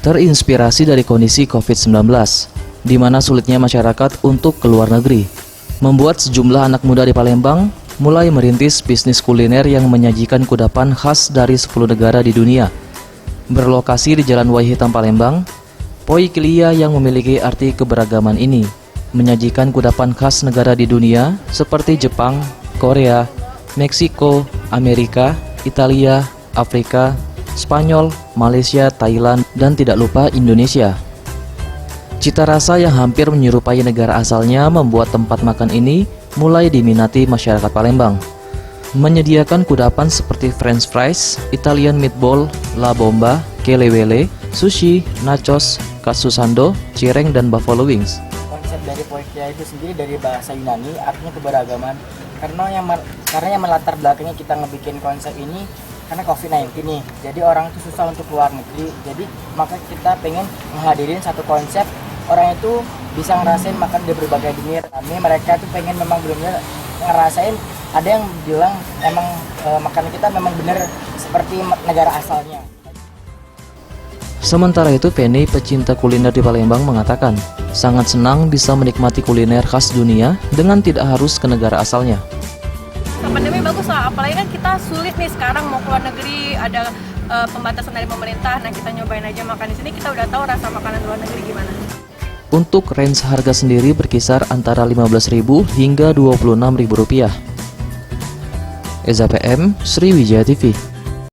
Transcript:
Terinspirasi dari kondisi COVID-19, di mana sulitnya masyarakat untuk keluar negeri, membuat sejumlah anak muda di Palembang mulai merintis bisnis kuliner yang menyajikan kudapan khas dari 10 negara di dunia. Berlokasi di Jalan Wai Hitam Palembang, Poi Kilia yang memiliki arti keberagaman ini menyajikan kudapan khas negara di dunia seperti Jepang, Korea, Meksiko, Amerika, Italia, Afrika, Spanyol, Malaysia, Thailand, dan tidak lupa Indonesia. Cita rasa yang hampir menyerupai negara asalnya membuat tempat makan ini mulai diminati masyarakat Palembang. Menyediakan kudapan seperti French fries, Italian meatball, la bomba, kelewele, sushi, nachos, katsu sando, cireng, dan buffalo wings. Konsep dari Poikia itu sendiri dari bahasa Yunani, artinya keberagaman. Karena yang melatar belakangnya kita ngebikin konsep ini karena COVID-19 nih, jadi orang itu susah untuk keluar negeri, jadi maka kita pengen menghadirin satu konsep orang itu bisa ngerasain makan di berbagai dunia. Mereka tuh pengen memang benar-benar ngerasain, ada yang bilang emang makanan kita memang benar seperti negara asalnya. Sementara itu, Penny, pecinta kuliner di Palembang, mengatakan sangat senang bisa menikmati kuliner khas dunia dengan tidak harus ke negara asalnya. Pandemi bagus lah, apalagi kan kita sulit nih sekarang mau keluar negeri, ada pembatasan dari pemerintah. Nah, kita nyobain aja makan di sini, kita udah tahu rasa makanan luar negeri gimana. Untuk range harga sendiri berkisar antara Rp15.000 hingga Rp26.000. Eza PM, Sriwijaya TV.